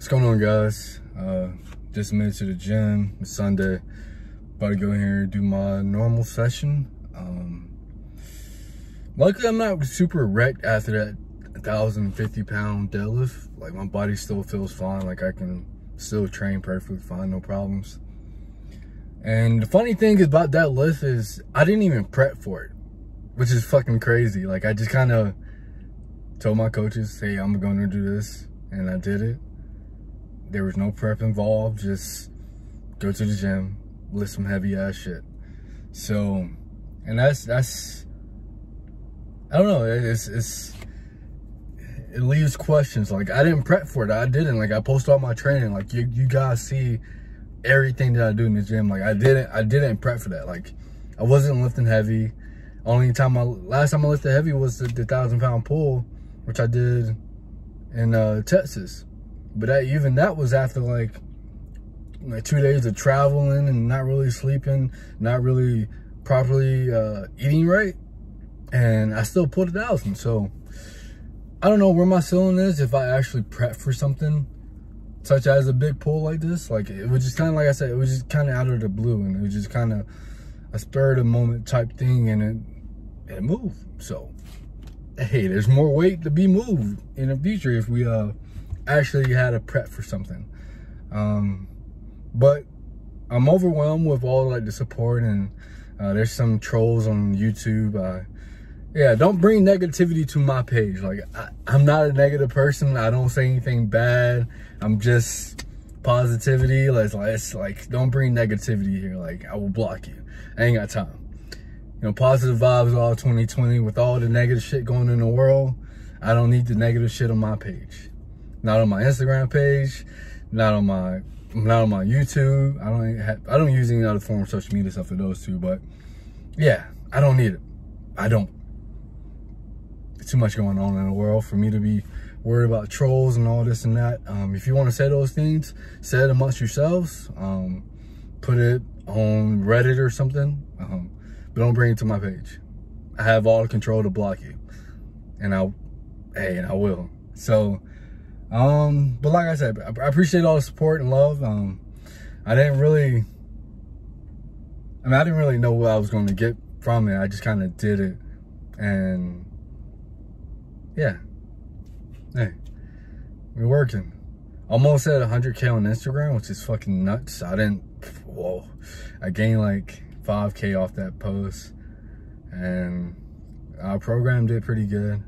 What's going on, guys? Just made it to the gym. It's Sunday. About to go in here and do my normal session. Luckily, I'm not super wrecked after that 1,050-pound deadlift. Like, my body still feels fine. Like, I can still train perfectly fine, no problems. And the funny thing about that lift is I didn't even prep for it, which is fucking crazy. Like, I just kind of told my coaches, hey, I'm going to do this, and I did it. There was no prep involved, just go to the gym, lift some heavy ass shit. So, and that's I don't know, it leaves questions. Like, I didn't prep for it. I didn't. Like, I post all my training. Like, you guys see everything that I do in the gym. Like, I didn't prep for that. Like, I wasn't lifting heavy. Last time I lifted heavy was the 1,000-pound pull, which I did in Texas. But even that was after like 2 days of traveling and not really sleeping, not really properly eating right, and I still pulled 1,000. So I don't know where my ceiling is if I actually prep for something such as a big pull like this. Like, it was just kind of, like I said, it was just kind of out of the blue, and it was just kind of a spur of the moment type thing, and it moved. So hey, there's more weight to be moved in the future if we actually had a prep for something. But I'm overwhelmed with all like the support, and there's some trolls on YouTube. Yeah, don't bring negativity to my page. Like, I'm not a negative person. I don't say anything bad. I'm just positivity. It's like don't bring negativity here. Like, I will block you. I ain't got time. You know, positive vibes all 2020 with all the negative shit going in the world. I don't need the negative shit on my page. Not on my Instagram page, not on my YouTube. I don't use any other form of social media stuff for those two, but yeah, I don't need it. I don't. There's too much going on in the world for me to be worried about trolls and all this and that. If you want to say those things, say it amongst yourselves. Put it on Reddit or something, but don't bring it to my page. I have all the control to block you, and I will. So, but like I said, I appreciate all the support and love. I didn't really know what I was going to get from it. I just kind of did it, and yeah, hey, we're working. Almost at 100K on Instagram, which is fucking nuts. I gained like 5K off that post, and our program did pretty good.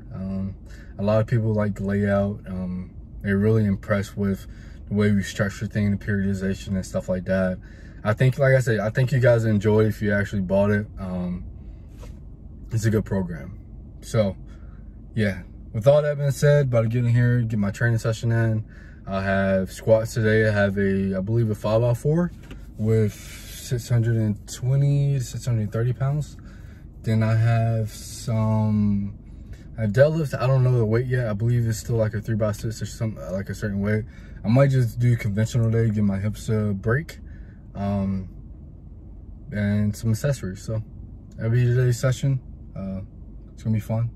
A lot of people like the layout. They're really impressed with the way we structure things, the periodization and stuff like that. I think, like I said, I think you guys enjoy it if you actually bought it. It's a good program. So, yeah. With all that being said, about to get in here, get my training session in. I have squats today. I have I believe a 5x4 with 620 to 630 pounds. Then I have some deadlifts. I don't know the weight yet. I believe it's still like a 3x6 or something, like a certain weight. I might just do conventional today, give my hips a break, and some accessories. So that'll be today's session. It's gonna be fun.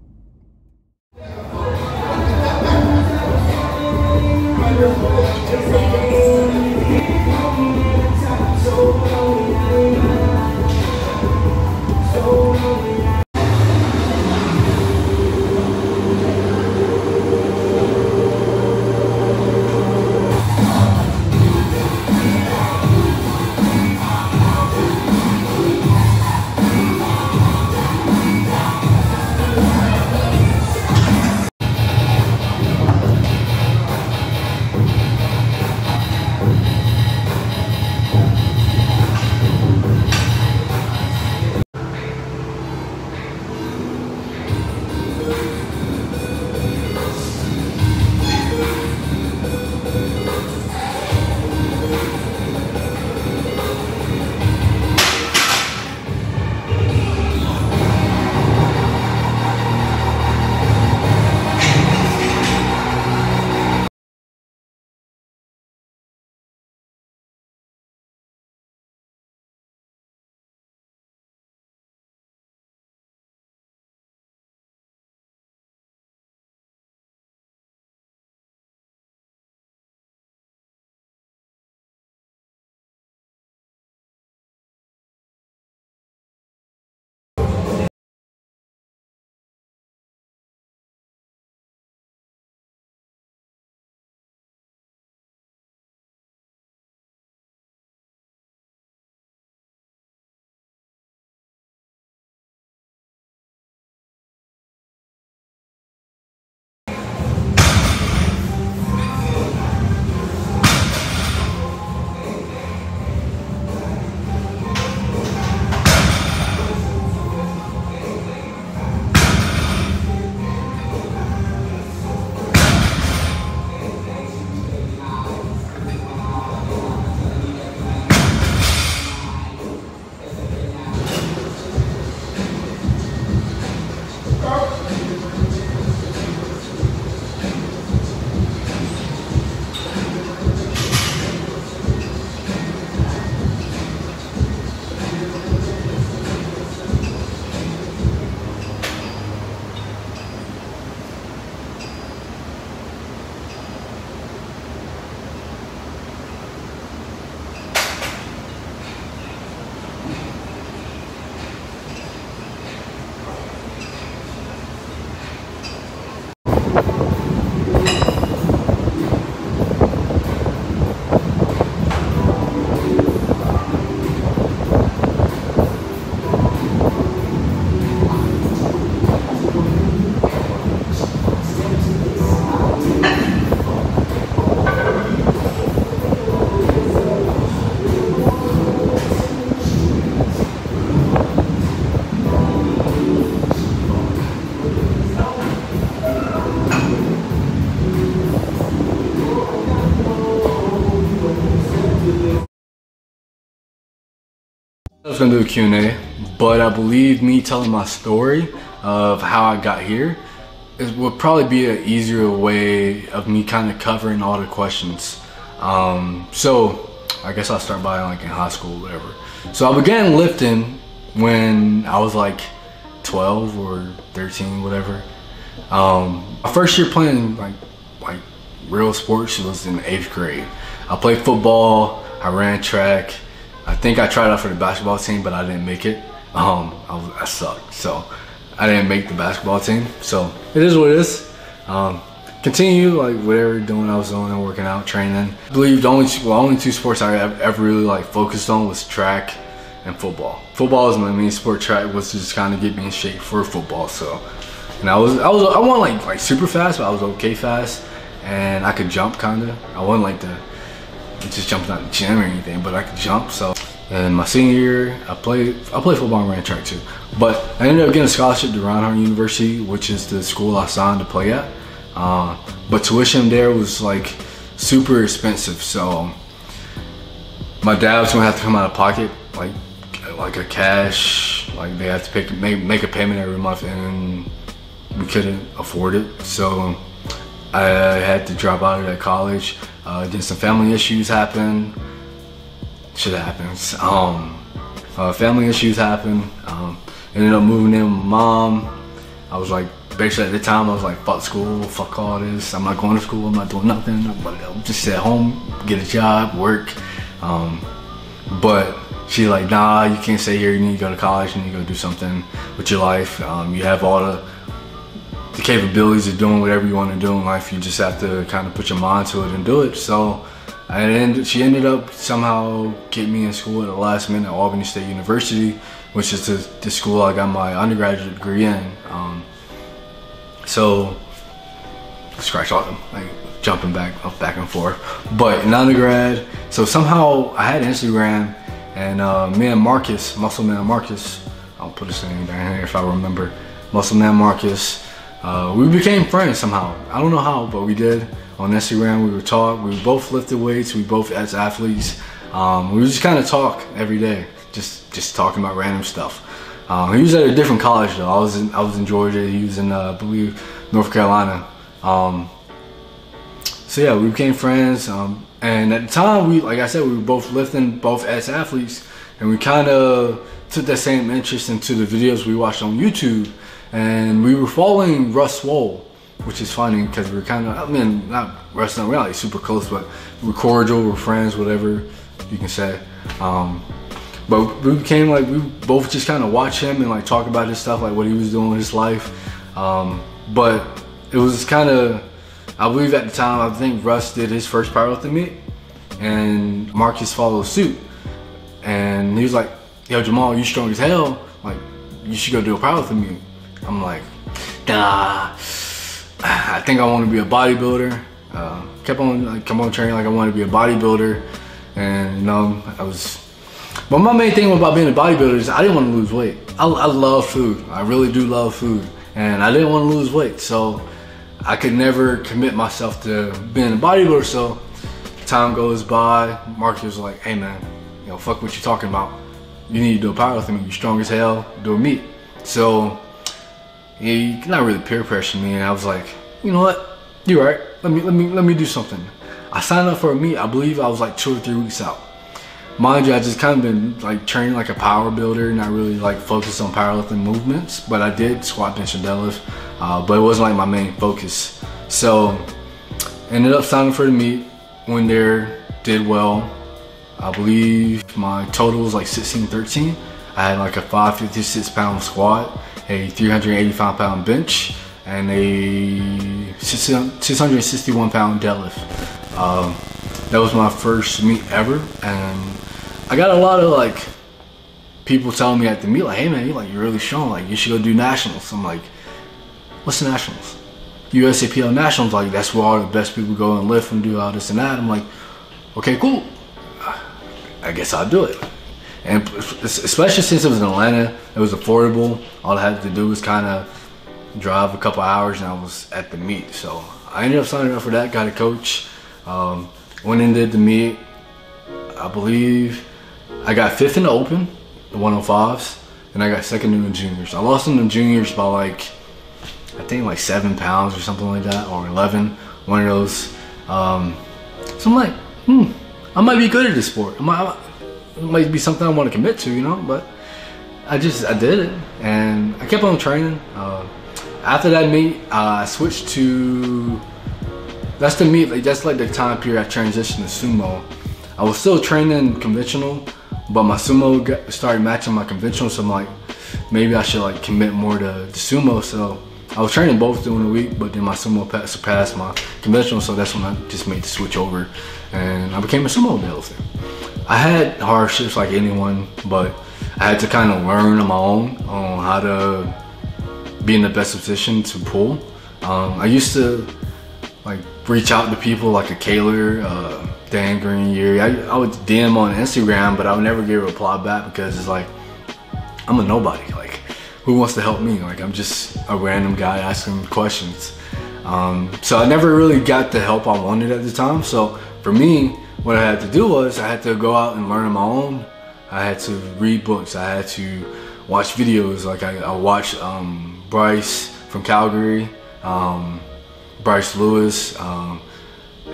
I was gonna do a Q&A, but I believe me telling my story of how I got here would probably be an easier way of me kind of covering all the questions. So I guess I'll start by like in high school, whatever. So I began lifting when I was like 12 or 13, whatever. My first year playing like real sports was in 8th grade. I played football, I ran track. I think I tried out for the basketball team, but I didn't make it. I sucked, so I didn't make the basketball team. So it is what it is. Continue like whatever doing I was doing and working out, training. I believe the only two sports I ever really like focused on was track and football. Football is my main sport. Track was just kind of get me in shape for football. So, and I wasn't like super fast, but I was okay fast, and I could jump kind of. I wasn't like just jumping out the gym or anything, but I could jump. So, and my senior year, I played football and ran track too. But I ended up getting a scholarship to Reinhardt University, which is the school I signed to play at. But tuition there was like super expensive, so my dad was gonna have to come out of pocket, like a cash, like they had to make a payment every month, and we couldn't afford it. So I had to drop out of that college. Then some family issues happened. Shit happens. Family issues happened. Ended up moving in with my mom. I was like, basically at the time I was like, fuck school, fuck all this. I'm not going to school, I'm not doing nothing. I'll just sit at home, get a job, work. But she's like, nah, you can't stay here, you need to go to college, you need to go do something with your life. You have all the capabilities of doing whatever you want to do in life. You just have to kind of put your mind to it and do it. So she ended up somehow getting me in school at the last minute at Albany State University, which is the school I got my undergraduate degree in. So scratch all them, like jumping back and forth. But in undergrad, so somehow I had Instagram, and me and Marcus, Muscle Man Marcus, I'll put his name down here if I remember, Muscle Man Marcus, we became friends somehow. I don't know how, but we did. On Instagram, we would talk. We both lifted weights. We both as athletes. We would just kind of talk every day, just talking about random stuff. He was at a different college though. I was in Georgia. He was in I believe North Carolina. So yeah, we became friends. And at the time, like I said, we were both lifting, both as athletes, and we kind of took that same interest into the videos we watched on YouTube. And we were following Russ Swole, which is funny because we were kind of, I mean, not Russ, we're not like super close, but we're cordial, we're friends, whatever you can say. But we became like, we both just kind of watch him and like talk about his stuff, like what he was doing in his life. But it was kind of, I believe at the time, I think Russ did his first powerlifting meet, and Marcus followed suit. And he was like, yo, Jamal, you strong as hell. Like, you should go do a powerlifting meet. I'm like, nah, I think I want to be a bodybuilder. Kept on training like I wanted to be a bodybuilder. And you know, but my main thing about being a bodybuilder is I didn't want to lose weight. I love food. I really do love food. And I didn't want to lose weight. So I could never commit myself to being a bodybuilder. So time goes by, Marcus was like, hey man, you know, fuck what you're talking about. You need to do a powerlifting meet. You're strong as hell, do a meet. So he not really peer pressured me, and I was like, you know what? You're right. Let me do something. I signed up for a meet. I believe I was like 2 or 3 weeks out. Mind you, I just kind of been like training like a power builder, not really like focused on powerlifting movements, but I did squat, bench, and deadlift, but it wasn't like my main focus. So ended up signing for the meet, went there, did well. I believe my total was like 16-13. I had like a 556-pound squat, a 385-pound bench, and a 661-pound deadlift. That was my first meet ever, and I got a lot of like people telling me at the meet, like, hey man, you're really strong, like you should go do nationals. I'm like, what's the nationals? USAPL nationals, like that's where all the best people go and lift and do all this and that. I'm like, okay, cool, I guess I'll do it. And especially since it was in Atlanta, it was affordable. All I had to do was kind of drive a couple hours and I was at the meet. So I ended up signing up for that, got a coach, went and did the meet. I believe I got 5th in the open, the 105s, and I got second in the juniors. I lost in the juniors by like, I think like 7 pounds or something like that, or 11, one of those. So I'm like, I might be good at this sport. It might be something I want to commit to, you know, but I did it, and I kept on training. After that meet, I switched to, that's the meet, like that's like the time period I transitioned to sumo. I was still training conventional, but my sumo started matching my conventional, so I'm like, maybe I should like commit more to sumo. So I was training both during the week, but then my sumo surpassed my conventional, so that's when I just made the switch over, and I became a sumo deadlifter. I had hardships like anyone, but I had to kind of learn on my own on how to be in the best position to pull. I used to like reach out to people like a Kaler, Dan Green, I would DM on Instagram, but I would never get a reply back because it's like, I'm a nobody. Like, who wants to help me? Like, I'm just a random guy asking questions. So I never really got the help I wanted at the time. So for me, what I had to do was I had to go out and learn on my own. I had to read books. I had to watch videos. Like I watched Bryce from Calgary, Bryce Lewis,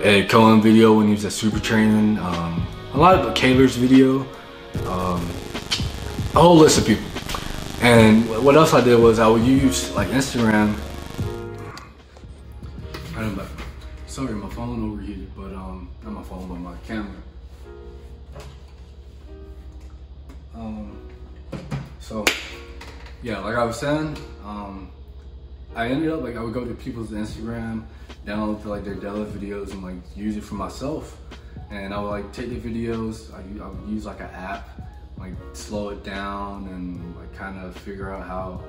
Ed Cohen video when he was at Super Training, a lot of Kaler's video, a whole list of people. And what else I did was I would use like Instagram. Sorry, my phone overheated, but not my phone, but my camera. So yeah, like I was saying, I ended up like I would go to people's Instagram, download like their deadlift videos and like use it for myself. And I would like take the videos, I would use like an app, like slow it down and like kind of figure out how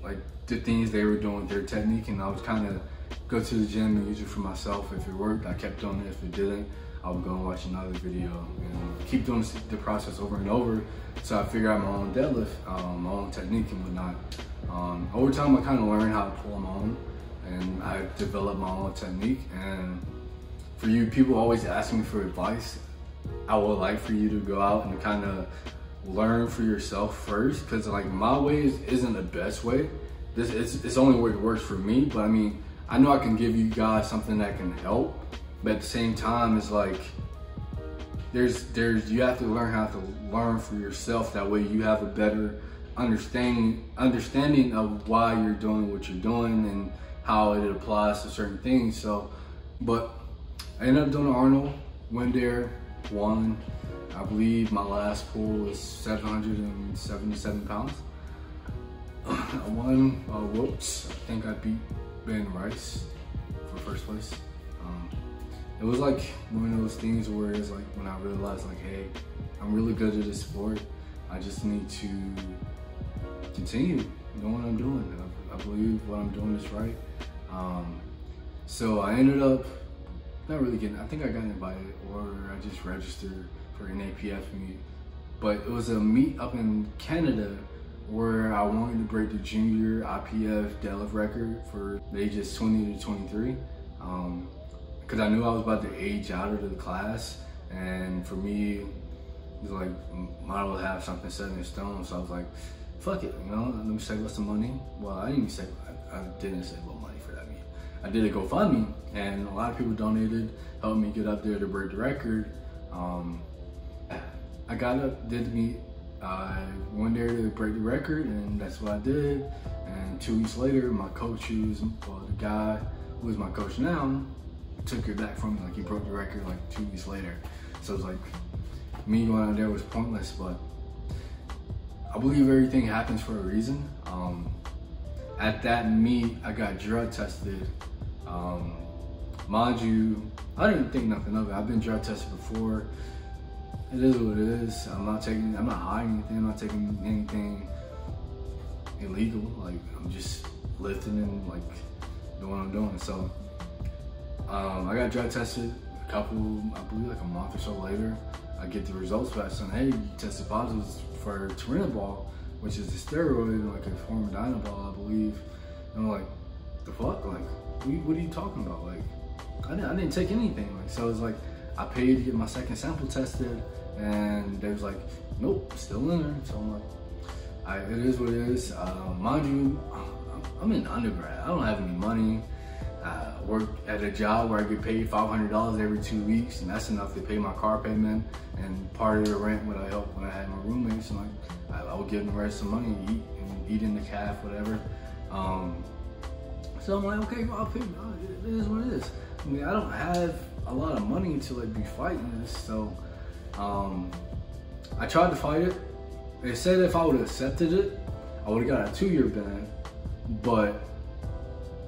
like the things they were doing with their technique, and I would kind of go to the gym and use it for myself. If it worked, I kept doing it. If it didn't, I would go and watch another video and keep doing the process over and over. So I figure out my own deadlift, my own technique and whatnot. Over time, I kind of learned how to pull on my own, and I developed my own technique. And for you, people always ask me for advice. I would like for you to go out and kind of learn for yourself first, because like my way isn't the best way. It's only what works for me, but I mean, I know I can give you guys something that can help, but at the same time, it's like you have to learn how to learn for yourself. That way you have a better understanding of why you're doing what you're doing and how it applies to certain things. So, but I ended up doing an Arnold, went there, won. I believe my last pull was 777 pounds. I won whoops. I think I beat Ben Rice for first place. It was like one of those things where it's like when I realized like, hey, I'm really good at this sport. I just need to continue doing what I'm doing. I believe what I'm doing is right. So I ended up not really getting, I think I got invited, or I just registered for an APF meet. But it was a meet up in Canada where I wanted to break the junior IPF deadlift record for the ages 20 to 23. Because I knew I was about to age out of the class, and for me, it was like, might as well have something set in stone. So I was like, fuck it, you know, let me save up some money. Well, I didn't save up money for that meet. I did a GoFundMe, and a lot of people donated, helped me get up there to break the record. I got up, did the meet. I went there to break the record, and that's what I did. And 2 weeks later, my coach, the guy who is my coach now, took it back from me. Like, he broke the record like 2 weeks later. So it's like, me going out there was pointless, but I believe everything happens for a reason. At that meet, I got drug tested. Mind you, I didn't think nothing of it. I've been drug tested before. It is what it is. I'm not hiding anything. I'm not taking anything illegal. Like, I'm just lifting and like doing what I'm doing. So I got drug tested I believe like a month or so later. I get the results back saying, hey, you tested positive for Turinabol, which is a steroid, like a form of Dynabol, I believe. And I'm like, the fuck? Like, what are you talking about? Like, I didn't take anything. Like, so it's like, I paid to get my second sample tested. And they was like, nope, still in there. So I'm like, it is what it is. Mind you, I'm in undergrad. I don't have any money. I work at a job where I get paid $500 every 2 weeks, and that's enough to pay my car payment and part of the rent when I had my roommates. And like, I would give them the rest of the money, eat in the calf, whatever. So I'm like, okay, well, I'll pay. It is what it is. I mean, I don't have a lot of money to like be fighting this, so I tried to fight it. They said if I would have accepted it, I would have got a 2-year ban, but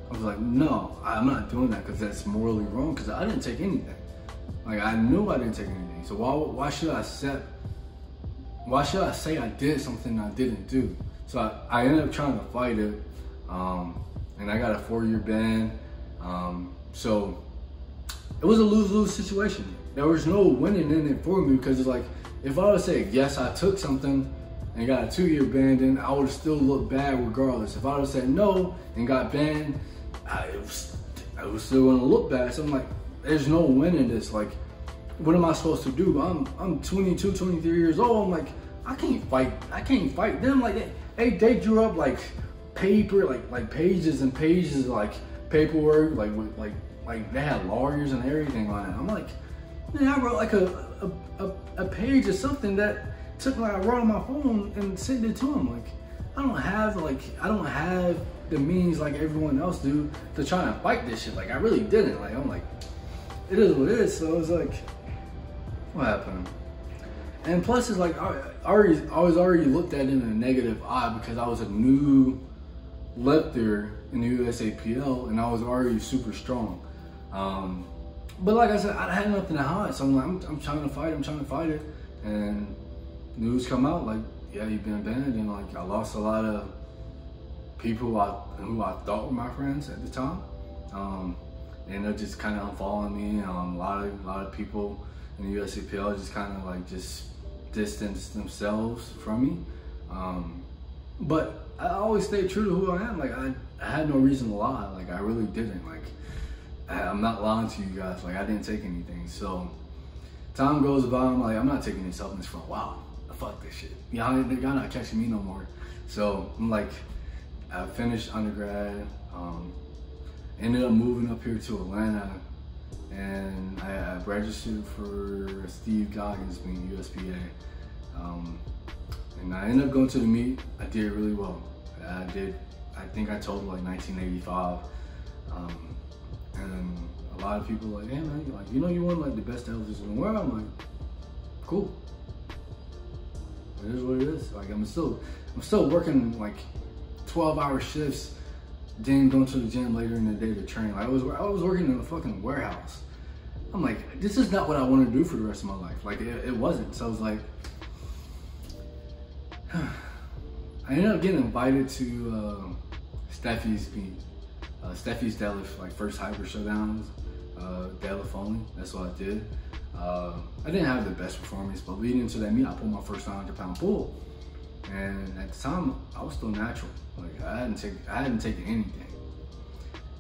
I was like, no, I'm not doing that because that's morally wrong, because I didn't take anything. Like, I knew I didn't take anything, so why should I say I did something I didn't do? So I ended up trying to fight it, and I got a 4-year ban. So it was a lose-lose situation. There was no winning in it for me, because it's like, if I would have said, yes, I took something and got a 2-year ban, then I would have still looked bad regardless. If I would have said no and got banned, I was still gonna look bad. So I'm like, there's no win in this. Like, what am I supposed to do? I'm 22, 23 years old. I'm like, I can't fight them. Like, they drew up like paper, like pages and pages of like paperwork, like they had lawyers and everything on it. I'm like, man, I wrote like a page or something that took, like, I wrote on my phone and sent it to him. Like, I don't have the means like everyone else do to try and fight this shit. Like, I really didn't. Like, I'm like, it is what it is. So it's like, what happened? And plus, it's like, I was already looked at in a negative eye because I was a new lifter in the USAPL and I was already super strong. But like I said, I had nothing to hide. So I'm like, I'm trying to fight it. And news come out like, yeah, you've been banned. And like, I lost a lot of people who I thought were my friends at the time. They ended up just kind of unfollowing me. A lot of people in the USAPL just kind of like just distanced themselves from me. But I always stayed true to who I am. Like, I had no reason to lie. Like, I really didn't. Like, I'm not lying to you guys. Like, I didn't take anything. So time goes by. I'm like, I'm not taking any supplements for a while. Fuck this shit. Y'all not catching me no more. So I'm like, I finished undergrad. Ended up moving up here to Atlanta, and I registered for Steve Goggins being USPA. And I ended up going to the meet. I did really well. I think I totaled like 1985. And a lot of people were like, hey man, like, you know, you won like the best deadlifters in the world. I'm like, cool. It is what it is. Like, I'm still working like 12-hour shifts, then going to the gym later in the day to train. Like, I was working in a fucking warehouse. I'm like, this is not what I want to do for the rest of my life. Like, it wasn't. So I was like, I ended up getting invited to Steffi's meet. Steffi's deadlift, like first hyper showdowns, deadlift only. That's what I did. I didn't have the best performance, but leading into that meet, I pulled my first 900-pound pull. And at the time, I was still natural. Like, I hadn't taken anything.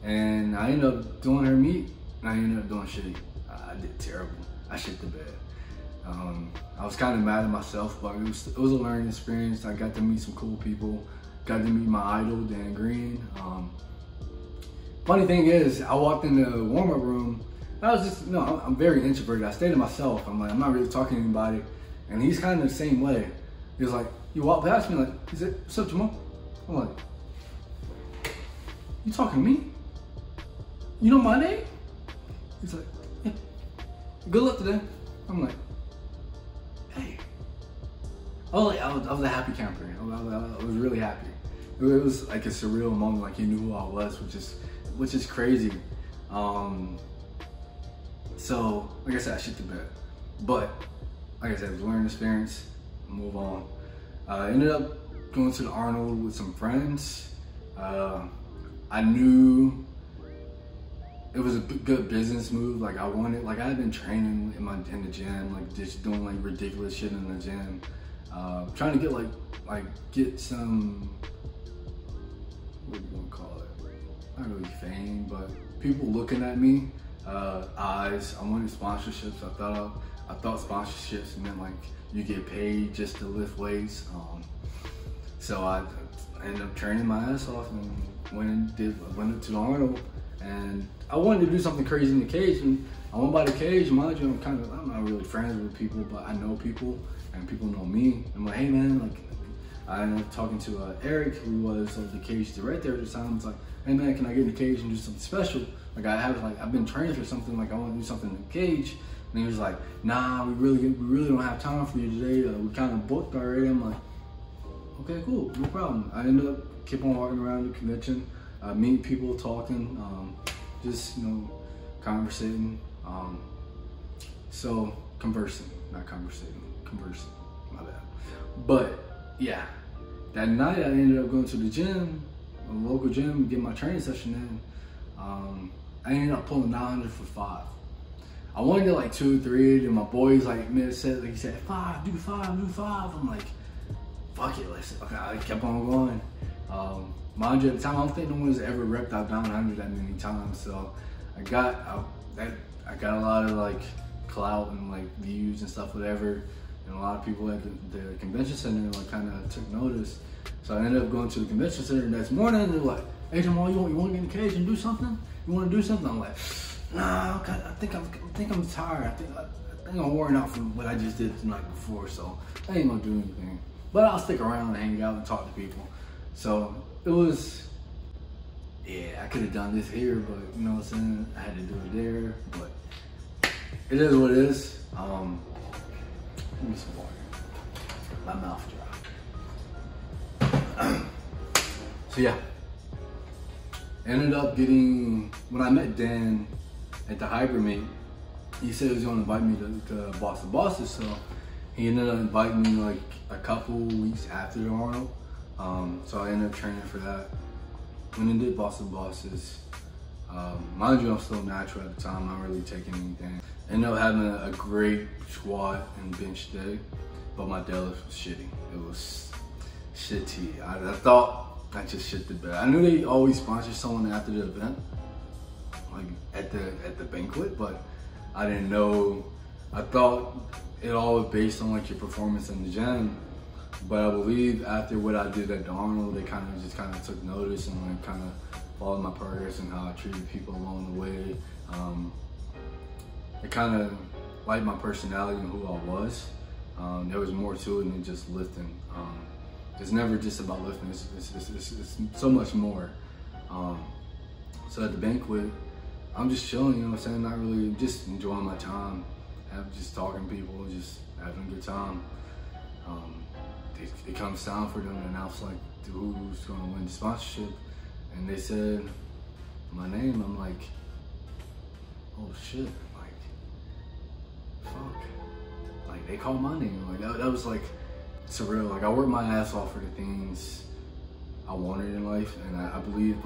And I ended up doing her meet, and I ended up doing shitty. I did terrible. I shit the bed. I was kind of mad at myself, but it was a learning experience. I got to meet some cool people. Got to meet my idol, Dan Green. Funny thing is, I walked in the warm-up room. I'm very introverted. I stayed to myself. I'm like, I'm not really talking to anybody. And he's kind of the same way. He was like, you walk past me, like, he said, what's up, Jamal? I'm like, you talking to me? You know my name? He's like, yeah. Good luck today. I'm like, hey. I was a happy camper. I was really happy. It was like a surreal moment, like he knew who I was, which is crazy. So, like I said, I shit the bed. But, like I said, it was a learning experience, move on. I ended up going to the Arnold with some friends. I knew it was a good business move. Like, I had been training in the gym, like just doing like ridiculous shit in the gym. Trying to get some, what do you want to call it? Not really fame, but people looking at me, eyes. I wanted sponsorships. I thought I thought sponsorships meant like you get paid just to lift weights. So I ended up training my ass off and went up to Arnold, and I wanted to do something crazy in the cage. And I went by the cage, mind you, I'm not really friends with people, but I know people and people know me. I'm like, hey man, like I ended up talking to Eric, who was the cage director at the time. I was like, hey man, can I get in the cage and do something special? Like I've been training for something, like I want to do something in the cage. And he was like, nah, we really don't have time for you today. We kind of booked already. I'm like, okay, cool, no problem. I ended up keep on walking around the convention, meeting people, talking, just conversating. So conversing, not conversating, conversing. My bad. But yeah, that night I ended up going to the gym, a local gym, get my training session in. I ended up pulling 900 for 5. I wanted to like 2 or 3, and my boys he said 5, do 5, do 5. I'm like, fuck it, okay. I kept on going. Mind you, at the time, I don't think no one's ever repped out 900 that many times. So I got a lot of like clout and like views and stuff, whatever. And a lot of people at the convention center like kind of took notice. So I ended up going to the convention center the next morning, and they're like, hey Jamal, you want to get in the cage and do something? You want to do something? I'm like, nah, I think I'm tired. I think I'm worn out from what I just did the night before, so I ain't gonna do anything. But I'll stick around and hang out and talk to people. So it was, yeah, I could have done this here, but you know what I'm saying? I had to do it there, but it is what it is. Give me some water. My mouth dry. So yeah, ended up getting, when I met Dan at the Hyper meet, he said he was gonna invite me to Boston Bosses, so he ended up inviting me like a couple weeks after the Arnold. So I ended up training for that. When I did Boston Bosses, mind you, I'm still natural at the time, not really taking anything. Ended up having a great squat and bench day, but my deadlift was shitty. It was shitty. I thought I just shit the bed. I knew they always sponsor someone after the event, like at the banquet, but I didn't know. I thought it all was based on like your performance in the gym, but I believe after what I did at the Arnold, they kind of took notice and like kind of followed my progress and how I treated people along the way. It kind of liked my personality and who I was. There was more to it than just lifting. It's never just about lifting, it's so much more. So at the banquet, I'm just chilling, you know what I'm saying? Not really, just enjoying my time, just talking to people, just having a good time. It comes down for them to announce like who's gonna win the sponsorship. And they said my name, I'm like, oh shit, like, fuck. Like they called my name, like that was like surreal. Like I worked my ass off for the things I wanted in life, and I believe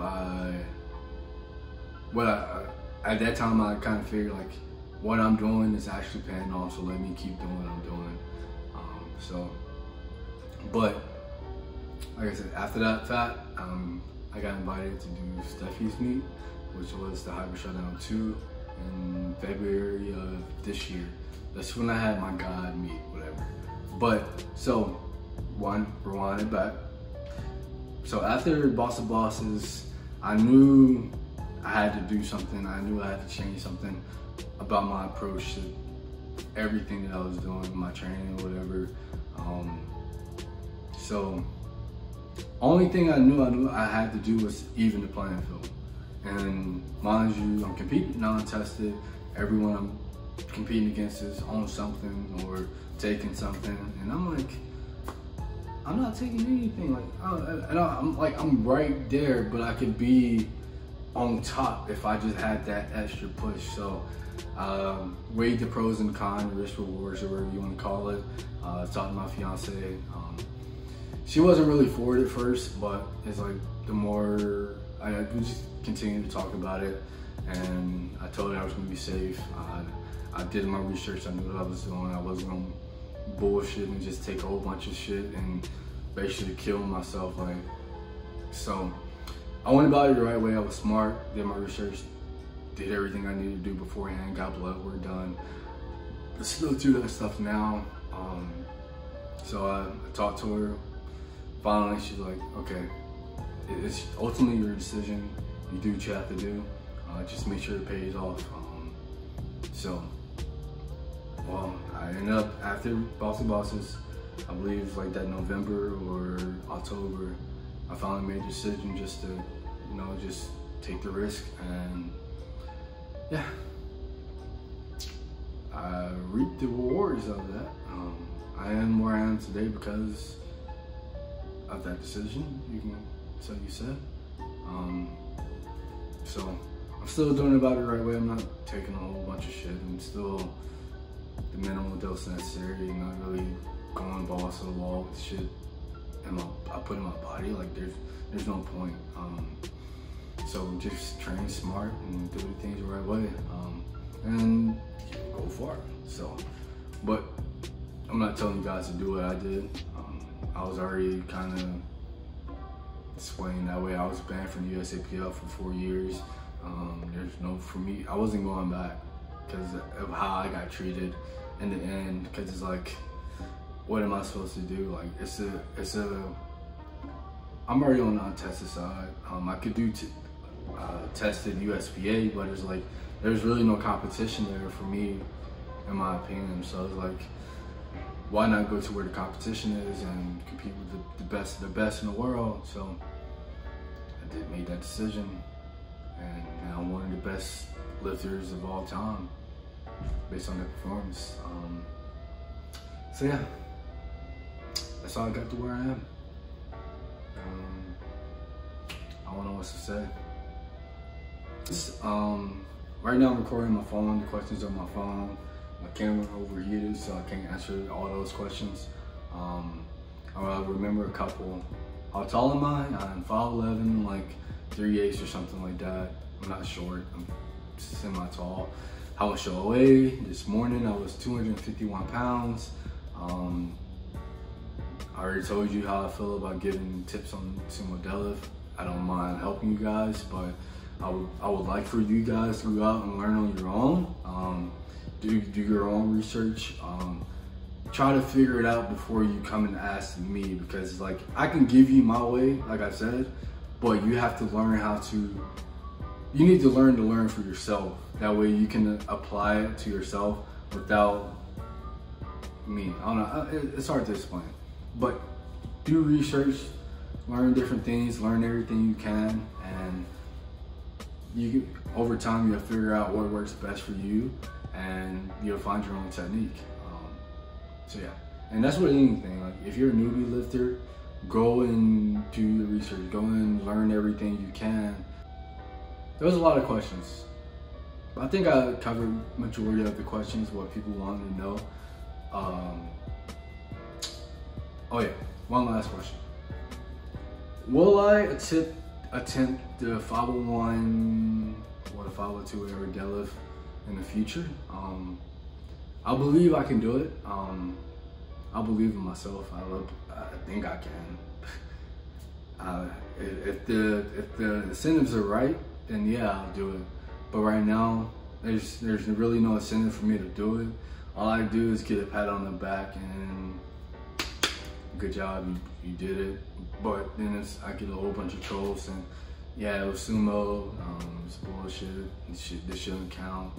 at that time I kind of figured like what I'm doing is actually paying off, so let me keep doing what I'm doing. But like I said, after that fact, I got invited to do Steffi's meet, which was the Hyper Shutdown 2 in February of this year. That's when I had my God meet, whatever. But so, rewind it back. So after Boston Bosses, I knew I had to do something. I knew I had to change something about my approach to everything that I was doing, my training or whatever. So only thing I knew I had to do was even the playing field. And mind you, I'm competing non-tested. Everyone I'm competing against is on something or taking something, and I'm like, I'm not taking anything. Like, I'm right there, but I could be on top if I just had that extra push. So weighed the pros and cons, risk rewards, or whatever you want to call it. Talked to my fiance. She wasn't really for it at first, but it's like the more we just continued to talk about it, and I told her I was going to be safe. I did my research. I knew what I was doing. I wasn't going to bullshit and just take a whole bunch of shit and basically kill myself. Like, so I went about it the right way. I was smart, did my research, did everything I needed to do beforehand, got blood work done. still do that stuff now. So I talked to her. Finally, she's like, okay, it's ultimately your decision. You do what you have to do. Just make sure it pays off. Well, I ended up, after Bossy Bosses, I believe it's like that November or October, I finally made a decision just to, you know, just take the risk. And yeah, I reaped the rewards of that. I am where I am today because of that decision, so you said. So I'm still doing it about the right way. I'm not taking a whole bunch of shit. I'm still the minimal dose necessary, not really going balls to the wall with shit I put in my body. Like there's no point. So just train smart and do things the right way, and go far. So, but I'm not telling you guys to do what I did. I was already kind of swaying that way. I was banned from the USAPL for 4 years. There's no, for me, I wasn't going back because of how I got treated in the end. Because it's like, what am I supposed to do? Like, I'm already on the untested side. I could do tested USPA, but it's like, there's really no competition there for me, in my opinion. So it's like, why not go to where the competition is and compete with the best of the best in the world? So I did make that decision, and now I'm one of the best lifters of all time based on their performance. So yeah, that's how I got to where I am. I don't know what to say. Right now I'm recording my phone, the questions on my phone. My camera overheated, so I can't answer all those questions. I remember a couple. How tall am I? I'm 5'11", like 3/8 or something like that. I'm not short, I'm semi-tall. How much do I weigh? This morning I was 251 pounds. I already told you how I feel about giving tips on sumo deadlift. I don't mind helping you guys, but I would like for you guys to go out and learn on your own. Do your own research. Try to figure it out before you come and ask me, because like I can give you my way, like I said, but you have to learn you need to learn for yourself. That way you can apply it to yourself without me. I don't know, it's hard to explain, but do research, learn different things, learn everything you can, and over time you'll figure out what works best for you, and you'll find your own technique. So yeah, and that's what anything, like if you're a newbie lifter, go and do your research, go and learn everything you can. There was a lot of questions. I think I covered majority of the questions, what people wanted to know. Oh yeah, one last question. Will I attempt the 501 or the 502 whatever deadlift in the future? I believe I can do it. I believe in myself. I think I can. If the incentives are right, then yeah, I'll do it. But right now, there's really no incentive for me to do it. All I do is get a pat on the back and good job, you did it. But then I get a whole bunch of trolls and yeah, it was sumo, it's bullshit, this shouldn't count.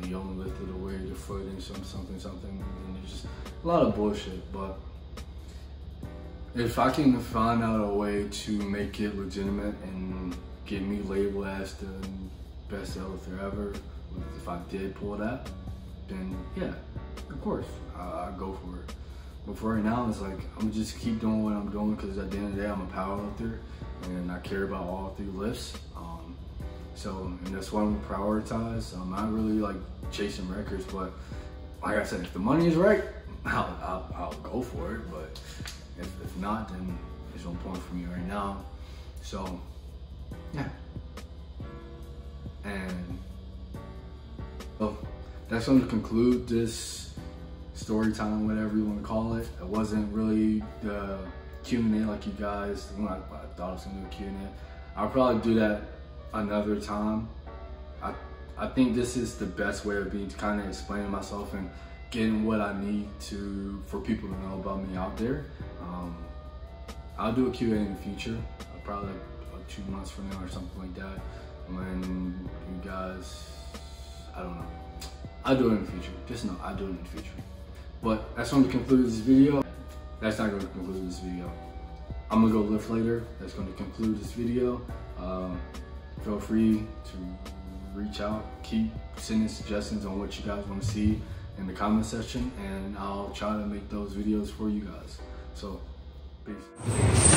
You only lifted away your foot and something, and there's just a lot of bullshit. But if I can find out a way to make it legitimate and get me labeled as the best deadlifter ever, if I did pull that, then yeah, of course, I'd go for it. But for right now, it's like, I'm just keep doing what I'm doing, because at the end of the day, I'm a powerlifter and I care about all 3 lifts. And that's what I'm gonna prioritize. I'm not really like chasing records, but like I said, if the money is right, I'll go for it. But if not, then there's no point for me right now. So yeah, and well, that's going to conclude this story time, whatever you want to call it. It wasn't really the Q&A like you guys, I thought I was going to do a Q&A. I'll probably do that another time. I think this is the best way of me kind of explaining myself and getting what I need for people to know about me out there. I'll do a Q&A in the future, probably like 2 months from now or something like that. When you guys, I don't know. I'll do it in the future. Just know I'll do it in the future. But that's going to conclude this video. That's not going to conclude this video. I'm going to go lift later. That's going to conclude this video. Feel free to reach out. Keep sending suggestions on what you guys want to see in the comment section, and I'll try to make those videos for you guys. So, peace.